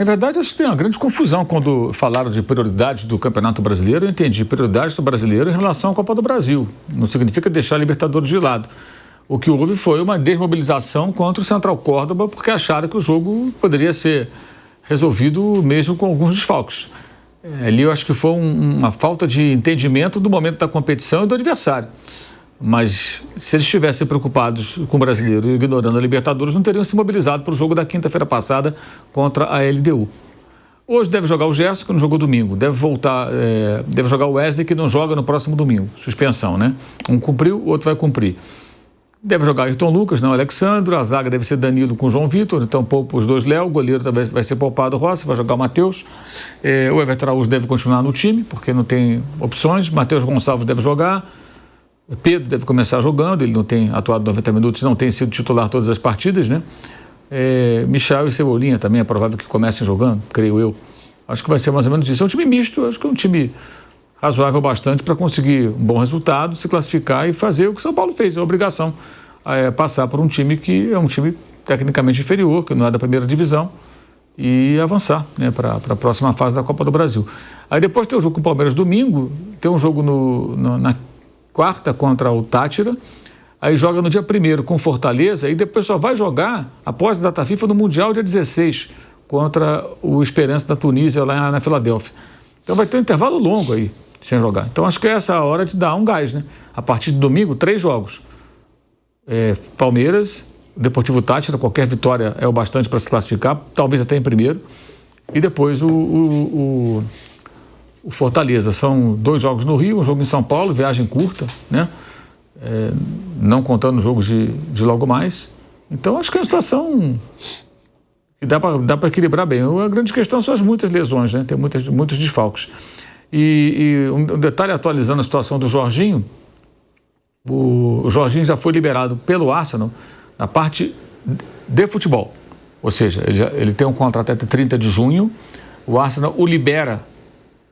Na verdade, acho que tem uma grande confusão quando falaram de prioridade do Campeonato Brasileiro. Eu entendi prioridade do brasileiro em relação à Copa do Brasil. Não significa deixar a Libertadores de lado. O que houve foi uma desmobilização contra o Central Córdoba, porque acharam que o jogo poderia ser resolvido mesmo com alguns desfalques. Ali eu acho que foi uma falta de entendimento do momento da competição e do adversário. Mas se eles estivessem preocupados com o brasileiro e ignorando a Libertadores, não teriam se mobilizado para o jogo da quinta-feira passada contra a LDU. Hoje deve jogar o Gerson, que não jogou domingo. Deve voltar, deve jogar o Wesley, que não joga no próximo domingo. Suspensão, né? Um cumpriu, o outro vai cumprir. Deve jogar Ayrton Lucas, não Alexandre. A zaga deve ser Danilo com João Vitor, então poupa os dois Léo. O goleiro talvez vai ser poupado, Rossi, vai jogar o Matheus. O Everton Araújo deve continuar no time, porque não tem opções. Matheus Gonçalves deve jogar. Pedro deve começar jogando, ele não tem atuado 90 minutos, não tem sido titular todas as partidas, né? Michel e Cebolinha também é provável que comecem jogando, creio eu. Acho que vai ser mais ou menos isso. É um time misto, acho que é um time razoável bastante para conseguir um bom resultado, se classificar e fazer o que o São Paulo fez, é a obrigação, passar por um time que é um time tecnicamente inferior, que não é da primeira divisão, e avançar, né, para a próxima fase da Copa do Brasil. Aí depois tem o jogo com o Palmeiras domingo, tem um jogo na quarta contra o Tátira, aí joga no dia 1º com Fortaleza e depois só vai jogar após a data FIFA no Mundial dia 16 contra o Esperance da Tunísia lá na Filadélfia. Então vai ter um intervalo longo aí sem jogar. Então acho que é essa a hora de dar um gás, né? A partir de domingo, 3 jogos. Palmeiras, Deportivo Tátira, qualquer vitória é o bastante para se classificar, talvez até em primeiro. E depois o Fortaleza. São 2 jogos no Rio, um jogo em São Paulo, viagem curta, né? Não contando jogos de logo mais. Então acho que é uma situação que dá para equilibrar bem. A grande questão são as muitas lesões, né? Tem muitos desfalques. E um detalhe, atualizando a situação do Jorginho, o Jorginho já foi liberado pelo Arsenal na parte de futebol. Ou seja, ele tem um contrato até 30 de junho, o Arsenal o libera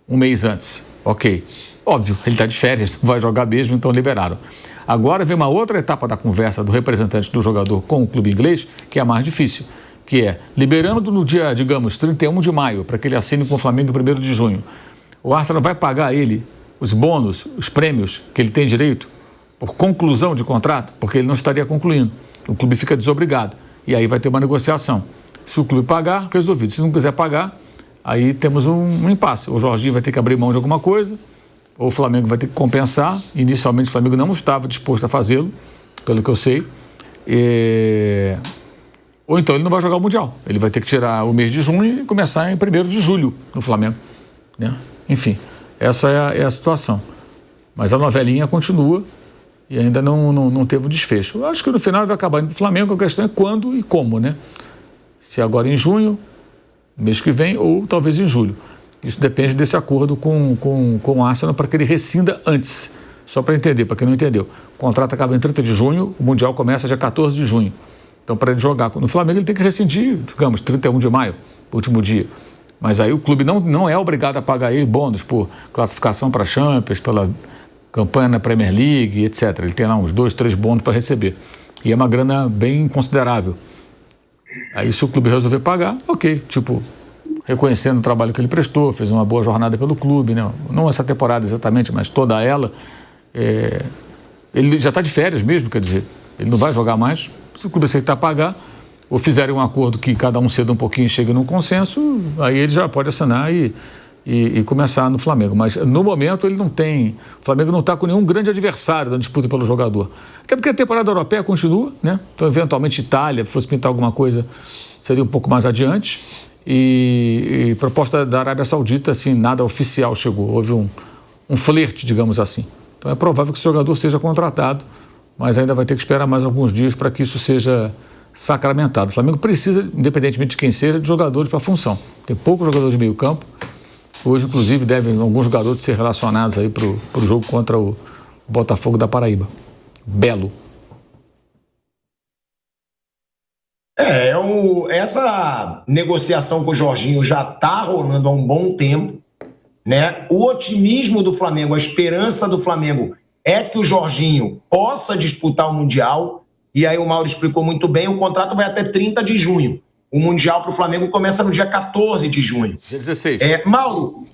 um mês antes. Ok. Óbvio, ele está de férias, não vai jogar mesmo, então liberaram. Agora vem uma outra etapa da conversa do representante do jogador com o clube inglês, que é a mais difícil, que é liberando no dia, digamos, 31 de maio, para que ele assine com o Flamengo em 1º de junho. O Arsenal vai pagar a ele os bônus, os prêmios que ele tem direito por conclusão de contrato, porque ele não estaria concluindo. O clube fica desobrigado. E aí vai ter uma negociação. Se o clube pagar, resolvido. Se não quiser pagar, aí temos um impasse. O Jorginho vai ter que abrir mão de alguma coisa, ou o Flamengo vai ter que compensar. Inicialmente o Flamengo não estava disposto a fazê-lo, pelo que eu sei. Ou então ele não vai jogar o Mundial. Ele vai ter que tirar o mês de junho e começar em 1º de julho no Flamengo, né? Enfim, essa é a situação. Mas a novelinha continua e ainda não teve o desfecho. Eu acho que no final vai acabar indo para o Flamengo, a questão é quando e como, né? Se agora em junho, mês que vem, ou talvez em julho. Isso depende desse acordo com o Arsenal para que ele rescinda antes. Só para entender, para quem não entendeu. O contrato acaba em 30 de junho, o Mundial começa dia 14 de junho. Então, para ele jogar no Flamengo, ele tem que rescindir, digamos, 31 de maio, último dia. Mas aí o clube não é obrigado a pagar ele bônus por classificação para Champions, pela campanha na Premier League, etc. Ele tem lá uns 2, 3 bônus para receber. E é uma grana bem considerável. Aí se o clube resolver pagar, ok. Tipo, reconhecendo o trabalho que ele prestou, fez uma boa jornada pelo clube, né? Não essa temporada exatamente, mas toda ela. Ele já está de férias mesmo, quer dizer, ele não vai jogar mais. Se o clube aceitar pagar, ou fizerem um acordo que cada um ceda um pouquinho e chega num consenso, aí ele já pode assinar e começar no Flamengo. Mas no momento ele não tem, o Flamengo não está com nenhum grande adversário da disputa pelo jogador. Até porque a temporada europeia continua, né? Então eventualmente Itália, se fosse pintar alguma coisa, seria um pouco mais adiante. E proposta da Arábia Saudita, assim, nada oficial chegou. Houve um flerte, digamos assim. Então é provável que o jogador seja contratado, mas ainda vai ter que esperar mais alguns dias para que isso seja sacramentado. O Flamengo precisa, independentemente de quem seja, de jogadores para a função. Tem poucos jogadores de meio campo. Hoje, inclusive, devem alguns jogadores ser relacionados aí para o jogo contra o Botafogo da Paraíba. Belo. Essa negociação com o Jorginho já está rolando há um bom tempo, né? O otimismo do Flamengo, a esperança do Flamengo é que o Jorginho possa disputar o Mundial. E aí o Mauro explicou muito bem, o contrato vai até 30 de junho. O Mundial para o Flamengo começa no dia 14 de junho. Dia 16. Mauro...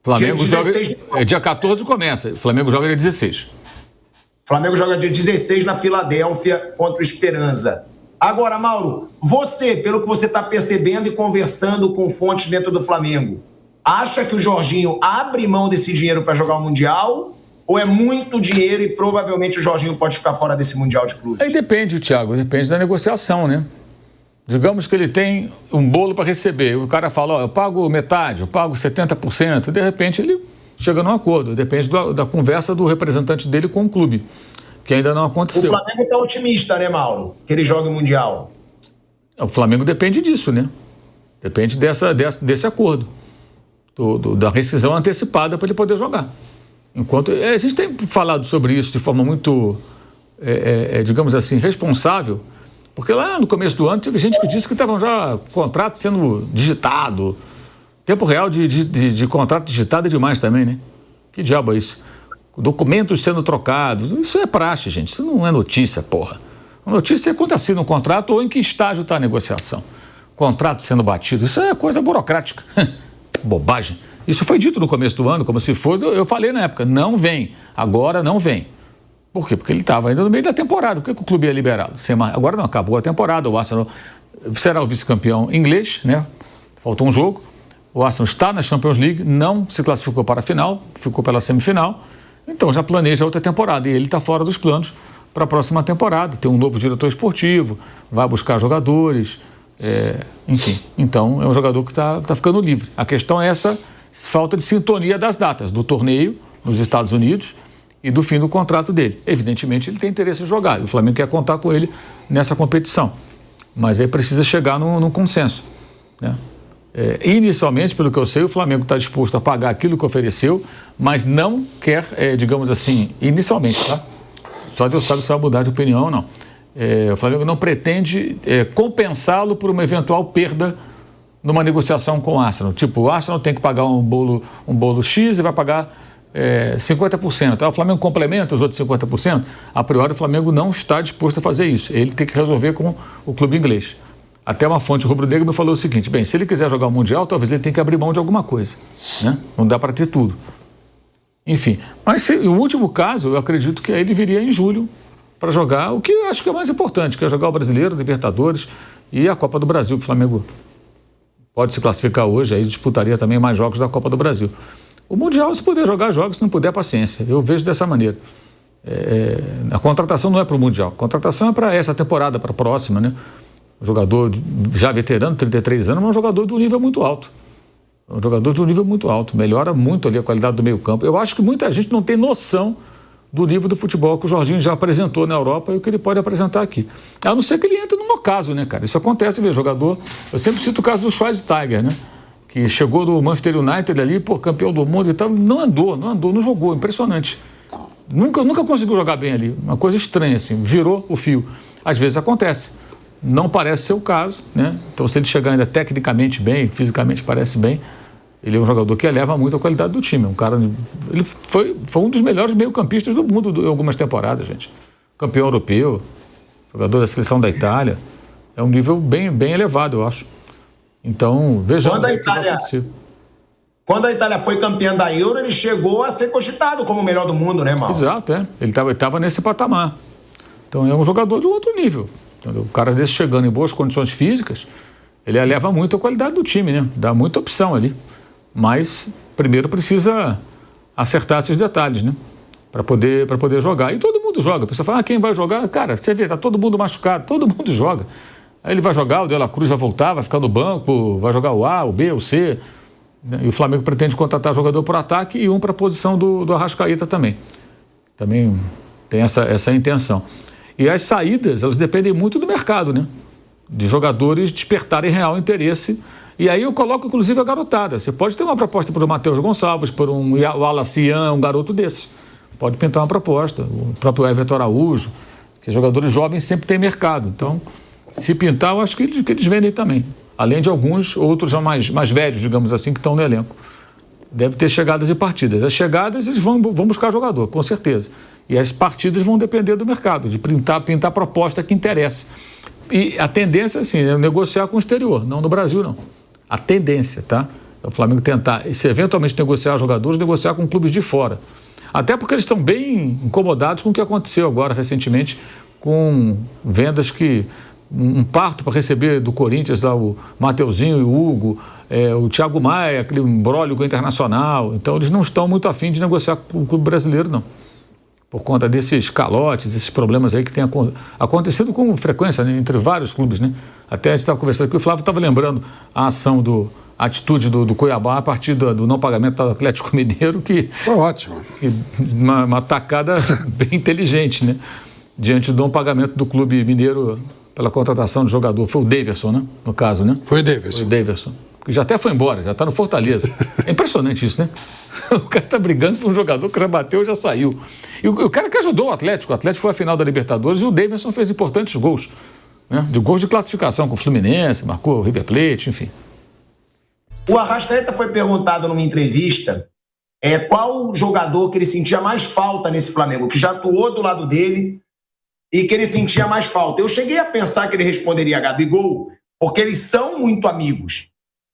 Flamengo joga... dia 14 começa. O Flamengo joga dia 16. Flamengo joga dia 16 na Filadélfia contra o Esperança. Agora, Mauro, você, pelo que você está percebendo e conversando com fontes dentro do Flamengo, acha que o Jorginho abre mão desse dinheiro para jogar o Mundial? Ou é muito dinheiro e provavelmente o Jorginho pode ficar fora desse Mundial de clubes? Aí depende, Thiago, depende da negociação, né? Digamos que ele tem um bolo para receber. O cara fala, ó, eu pago metade, eu pago 70%. De repente ele chega num acordo. Depende da conversa do representante dele com o clube, que ainda não aconteceu. O Flamengo está otimista, né, Mauro? Que ele jogue o Mundial. O Flamengo depende disso, né? Depende desse acordo. Da rescisão antecipada para ele poder jogar. Enquanto a gente tem falado sobre isso de forma muito, digamos assim, responsável, porque lá no começo do ano teve gente que disse que estavam já contratos sendo digitado. Tempo real de contrato digitado é demais também, né? Que diabo é isso? Documentos sendo trocados. Isso é praxe, gente. Isso não é notícia, porra. A notícia é quando assina um contrato ou em que estágio está a negociação. Contrato sendo batido. Isso é coisa burocrática. Bobagem. Isso foi dito no começo do ano, como se fosse... Eu falei na época, não vem. Agora não vem. Por quê? Porque ele estava ainda no meio da temporada. Por que o clube ia liberá-lo? Agora não, acabou a temporada. O Arsenal será o vice-campeão inglês, né? Faltou um jogo. O Arsenal está na Champions League, não se classificou para a final, ficou pela semifinal. Então já planeja outra temporada. E ele está fora dos planos para a próxima temporada. Tem um novo diretor esportivo, vai buscar jogadores, enfim. Então é um jogador que está ficando livre. A questão é essa falta de sintonia das datas do torneio nos Estados Unidos e do fim do contrato dele. Evidentemente ele tem interesse em jogar. E o Flamengo quer contar com ele nessa competição. Mas aí precisa chegar num consenso, né? Inicialmente, pelo que eu sei, o Flamengo está disposto a pagar aquilo que ofereceu, mas não quer, digamos assim, inicialmente, tá? Só Deus sabe se vai mudar de opinião ou não. O Flamengo não pretende compensá-lo por uma eventual perda numa negociação com o Arsenal. Tipo, o Arsenal tem que pagar um bolo X e vai pagar 50%. O Flamengo complementa os outros 50%. A priori, o Flamengo não está disposto a fazer isso. Ele tem que resolver com o clube inglês. Até uma fonte rubro-negra me falou o seguinte: bem, se ele quiser jogar o Mundial, talvez ele tenha que abrir mão de alguma coisa, né? Não dá para ter tudo. Enfim, mas o último caso, eu acredito que aí ele viria em julho para jogar o que eu acho que é mais importante, que é jogar o Brasileiro, Libertadores e a Copa do Brasil, que o Flamengo pode se classificar hoje, aí disputaria também mais jogos da Copa do Brasil. O Mundial, se puder jogar jogos, se não puder, paciência. Eu vejo dessa maneira. A contratação não é para o Mundial, a contratação é para essa temporada, para a próxima, né? Um jogador já veterano, 33 anos, mas um jogador de um nível muito alto. Um jogador de um nível muito alto. Melhora muito ali a qualidade do meio campo. Eu acho que muita gente não tem noção do nível do futebol que o Jorginho já apresentou na Europa e o que ele pode apresentar aqui. A não ser que ele entre no ocaso, né, cara? Isso acontece, ver jogador... Eu sempre cito o caso do Schweinsteiger, né? Que chegou do Manchester United ali, pô, campeão do mundo e tal, não jogou, impressionante. Nunca conseguiu jogar bem ali. Uma coisa estranha, assim, virou o fio. Às vezes acontece. Não parece ser o caso, né? Então, se ele chegar ainda tecnicamente bem, fisicamente parece bem, ele é um jogador que eleva muito a qualidade do time. Ele foi um dos melhores meio-campistas do mundo em algumas temporadas, gente. Campeão europeu, jogador da seleção da Itália. É um nível bem, bem elevado, eu acho. Então, vejamos o que vai acontecer. Quando a Itália foi campeã da Euro, ele chegou a ser cogitado como o melhor do mundo, né, Mauro? Exato, Ele estava nesse patamar. Então, é um jogador de um outro nível. Entendeu? O cara desse chegando em boas condições físicas, ele eleva muito a qualidade do time, né? Dá muita opção ali. Mas, primeiro, precisa acertar esses detalhes, né? Para poder jogar. E todo mundo joga. A pessoa fala, quem vai jogar? Cara, você vê, tá todo mundo machucado, todo mundo joga. Aí ele vai jogar, o De La Cruz vai voltar, vai ficar no banco, vai jogar o A, o B, o C. E o Flamengo pretende contratar jogador por ataque e um para a posição do Arrascaeta também. Também tem essa intenção. E as saídas, elas dependem muito do mercado, né? De jogadores despertarem real interesse. E aí eu coloco, inclusive, a garotada. Você pode ter uma proposta por um Matheus Gonçalves, por um Alacian, um garoto desse. Pode pintar uma proposta. O próprio Everton Araújo, que jogadores jovens sempre têm mercado. Então, se pintar, eu acho que eles vendem também. Além de alguns outros já mais velhos, digamos assim, que estão no elenco. Deve ter chegadas e partidas. As chegadas, eles vão buscar jogador, com certeza. E as partidas vão depender do mercado, de pintar proposta que interessa. E a tendência, assim, é negociar com o exterior, não no Brasil, não. A tendência, tá? É o Flamengo tentar, se eventualmente negociar jogadores, negociar com clubes de fora. Até porque eles estão bem incomodados com o que aconteceu agora, recentemente, com vendas que... Um parto para receber do Corinthians, lá, o Mateuzinho e o Hugo, o Thiago Maia, aquele imbróglio com o Internacional. Então, eles não estão muito afim de negociar com o clube brasileiro, não. Por conta desses calotes, esses problemas aí que tem acontecido com frequência, né, entre vários clubes, né? Até a gente estava conversando aqui, o Flávio estava lembrando a atitude do Cuiabá a partir do não pagamento do Atlético Mineiro, que... Foi ótimo. Uma tacada bem inteligente, né? Diante do não pagamento do clube mineiro pela contratação de jogador. Foi o Daverson, né? No caso, né? Foi o Daverson. Foi o Daverson. Que já até foi embora, já está no Fortaleza. É impressionante isso, né? O cara está brigando por um jogador que já bateu e já saiu. E o cara que ajudou o Atlético foi à final da Libertadores e o Daverson fez importantes gols, né? De gols de classificação com o Fluminense, marcou o River Plate, enfim. O Arrascaeta foi perguntado numa entrevista qual jogador que ele sentia mais falta nesse Flamengo, que já atuou do lado dele e que ele sentia mais falta. Eu cheguei a pensar que ele responderia Gabigol, porque eles são muito amigos.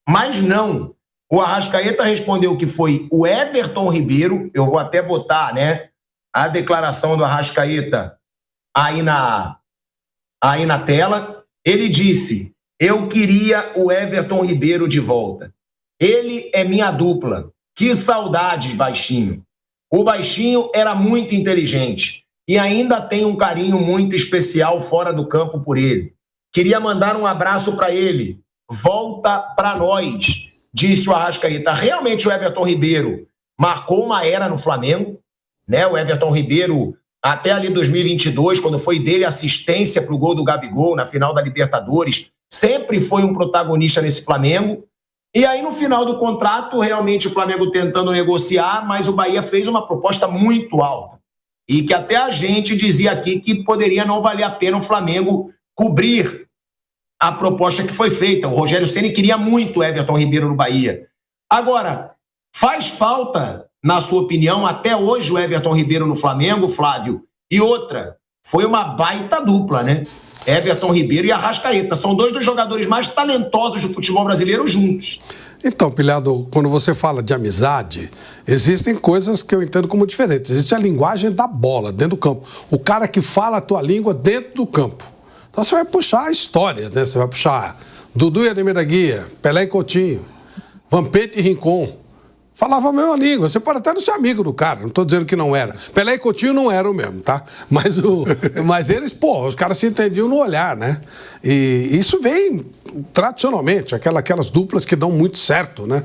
Mas não. O Arrascaeta respondeu que foi o Everton Ribeiro. Eu vou até botar, né, a declaração do Arrascaeta aí na tela. Ele disse: eu queria o Everton Ribeiro de volta. Ele é minha dupla. Que saudades, Baixinho. O Baixinho era muito inteligente e ainda tem um carinho muito especial fora do campo por ele. Queria mandar um abraço para ele. Volta para nós, disse o Arrascaeta. Realmente o Everton Ribeiro marcou uma era no Flamengo, né? O Everton Ribeiro, até ali 2022, quando foi dele assistência para o gol do Gabigol na final da Libertadores, sempre foi um protagonista nesse Flamengo. E aí, no final do contrato, realmente o Flamengo tentando negociar, mas o Bahia fez uma proposta muito alta. E que até a gente dizia aqui que poderia não valer a pena o Flamengo cobrir a proposta que foi feita. O Rogério Ceni queria muito o Everton Ribeiro no Bahia. Agora, faz falta, na sua opinião, até hoje o Everton Ribeiro no Flamengo, Flávio? E outra, foi uma baita dupla, né? Everton Ribeiro e Arrascaeta. São dois dos jogadores mais talentosos do futebol brasileiro juntos. Então, Pilhado, quando você fala de amizade, existem coisas que eu entendo como diferentes. Existe a linguagem da bola, dentro do campo. O cara que fala a tua língua dentro do campo. Então você vai puxar histórias, né? Você vai puxar Dudu e Ademir da Guia, Pelé e Coutinho, Vampeta e Rincon. Falava a mesma língua. Você pode até não ser amigo do cara, não estou dizendo que não era. Pelé e Coutinho não eram mesmo, tá? Mas eles, os caras se entendiam no olhar, né? E isso vem tradicionalmente, aquelas duplas que dão muito certo, né?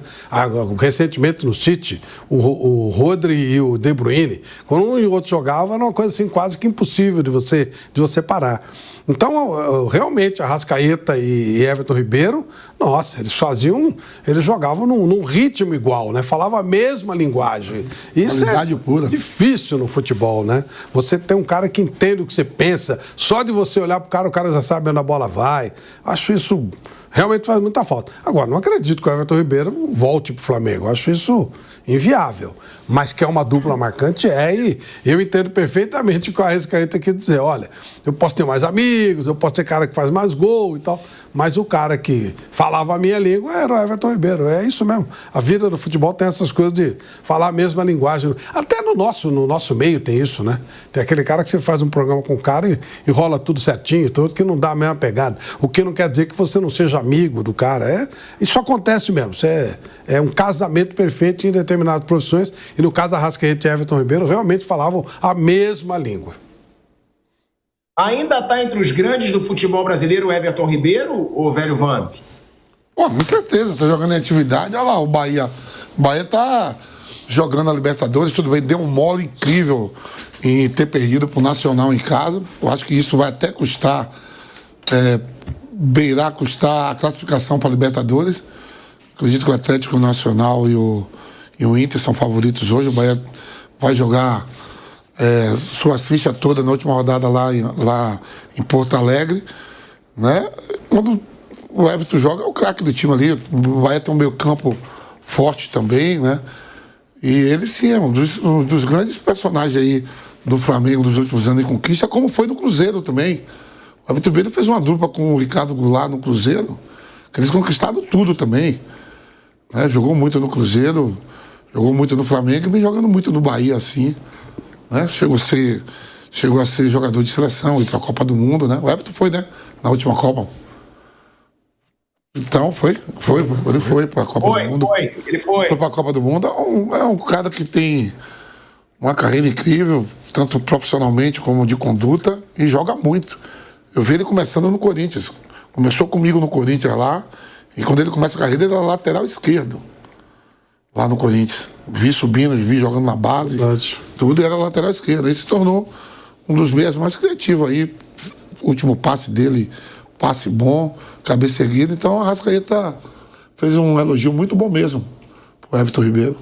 Recentemente no City, o Rodri e o De Bruyne, quando um e o outro jogavam, era uma coisa assim quase que impossível de você parar. Então, realmente, Arrascaeta e Everton Ribeiro, nossa, eles jogavam num ritmo igual, né? Falavam a mesma linguagem. Isso é pura. Difícil no futebol, né? Você tem um cara que entende o que você pensa, só de você olhar pro cara, o cara já sabe onde a bola vai. Acho isso realmente faz muita falta. Agora, não acredito que o Everton Ribeiro volte pro Flamengo. Acho isso inviável. Mas que é uma dupla marcante, e eu entendo perfeitamente o que o Arrascaeta quer dizer. Olha, eu posso ter mais amigos, eu posso ser cara que faz mais gol e tal, mas o cara que falava a minha língua era o Everton Ribeiro. É isso mesmo. A vida do futebol tem essas coisas de falar a mesma linguagem. Até no nosso meio tem isso, né? Tem aquele cara que você faz um programa com o cara e rola tudo certinho, tudo que não dá a mesma pegada. O que não quer dizer que você não seja amigo do cara. Isso acontece mesmo. É um casamento perfeito em determinadas profissões. E no caso da Arrascaeta e Everton Ribeiro, realmente falavam a mesma língua. Ainda está entre os grandes do futebol brasileiro o Everton Ribeiro, ou velho Vamp? Pô, com certeza, está jogando em atividade. Olha lá, o Bahia. O Bahia está jogando a Libertadores, tudo bem, deu um mole incrível em ter perdido para o Nacional em casa. Eu acho que isso vai até custar a classificação para a Libertadores. Acredito que o Atlético Nacional e o Inter são favoritos hoje. O Bahia vai jogar suas fichas todas na última rodada lá em Porto Alegre, né? Quando o Everton joga, é o craque do time ali. O Bahia tem um meio campo forte também, né? E ele sim é um dos grandes personagens aí do Flamengo dos últimos anos de conquista, como foi no Cruzeiro também. O Everton Ribeiro fez uma dupla com o Ricardo Goulart no Cruzeiro, que eles conquistaram tudo também. Né? Jogou muito no Cruzeiro, jogou muito no Flamengo e vem jogando muito no Bahia, assim. Né? Chegou a ser jogador de seleção, ir para a Copa do Mundo, né? O Everton foi, né? Na última Copa. Então, ele foi para a Copa do Mundo. Ele foi. Foi para a Copa do Mundo. É um cara que tem uma carreira incrível, tanto profissionalmente como de conduta, e joga muito. Eu vi ele começando no Corinthians. Começou comigo no Corinthians lá, e quando ele começa a carreira, ele era lateral esquerdo. Lá no Corinthians. Vi subindo, vi jogando na base. Verdade. Tudo era lateral esquerdo. Ele se tornou um dos meias mais criativos aí. O último passe dele, passe bom, cabeça erguida. Então a Arrascaeta fez um elogio muito bom mesmo pro Everton Ribeiro.